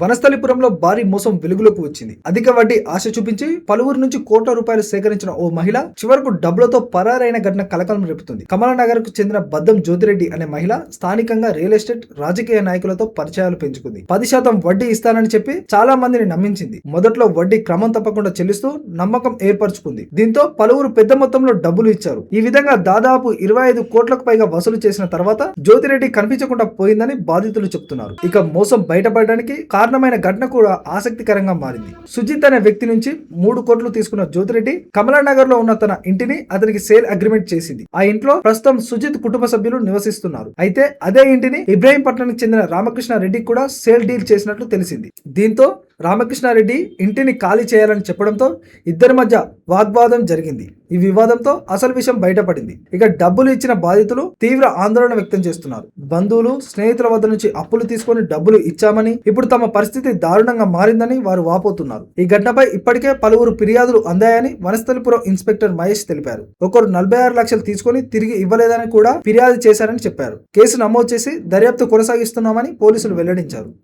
వనస్థలిపురంలో భారీ మోసం వెలుగులోకి వచ్చింది. అధిక వడ్డీ ఆశ చూపించి పలువురు నుంచి కోట్ల రూపాయలు సేకరించిన ఓ మహిళ చివరకు డబ్బులతో పరారైన ఘటన కలకలం రేపుతుంది. కమలానగర్ కు చెందిన బద్దం జ్యోతిరెడ్డి అనే మహిళ స్థానికంగా రియల్ ఎస్టేట్ రాజకీయ నాయకులతో పరిచయాలు పెంచుకుంది. 10% వడ్డీ ఇస్తానని చెప్పి చాలా మందిని నమ్మించింది. మొదట్లో వడ్డీ క్రమం తప్పకుండా చెల్లిస్తూ నమ్మకం ఏర్పరచుకుంది. దీంతో పలువురు పెద్ద మొత్తంలో డబ్బులు ఇచ్చారు. ఈ విధంగా దాదాపు 25 కోట్లకు పైగా వసూలు చేసిన తర్వాత జ్యోతిరెడ్డి కనిపించకుండా పోయిందని బాధితులు చెప్తున్నారు. ఇక మోసం బయటపడడానికి కారణమైన ఘటన కూడా ఆసక్తికరంగా మారింది. సుజిత్ అనే వ్యక్తి నుంచి 3 కోట్లు తీసుకున్న జ్యోతిరెడ్డి కమలానగర్ లో ఉన్న తన ఇంటిని అతనికి సేల్ అగ్రిమెంట్ చేసింది. ఆ ఇంట్లో ప్రస్తుతం సుజిత్ కుటుంబ సభ్యులు నివసిస్తున్నారు. అయితే అదే ఇంటిని ఇబ్రహీంపట్నానికి చెందిన రామకృష్ణారెడ్డి కూడా సేల్ డీల్ చేసినట్లు తెలిసింది. దీంతో రామకృష్ణారెడ్డి ఇంటిని ఖాళీ చేయాలని చెప్పడంతో ఇద్దరి మధ్య వాగ్వాదం జరిగింది. ఈ వివాదంతో అసలు విషయం బయటపడింది. ఇక డబ్బులు ఇచ్చిన బాధితులు తీవ్ర ఆందోళన వ్యక్తం చేస్తున్నారు. బంధువులు, స్నేహితుల వద్ద నుంచి అప్పులు తీసుకొని డబ్బులు ఇచ్చామని, ఇప్పుడు తమ పరిస్థితి దారుణంగా మారిందని వారు వాపోతున్నారు. ఈ ఘటనపై ఇప్పటికే పలువురు ఫిర్యాదులు అందాయని వనస్థలిపురం ఇన్స్పెక్టర్ మహేష్ తెలిపారు. ఒకరు 46 లక్షలు తీసుకొని తిరిగి ఇవ్వలేదని కూడా ఫిర్యాదు చేశారని చెప్పారు. కేసు నమోదు చేసి దర్యాప్తు కొనసాగిస్తున్నామని పోలీసులు వెల్లడించారు.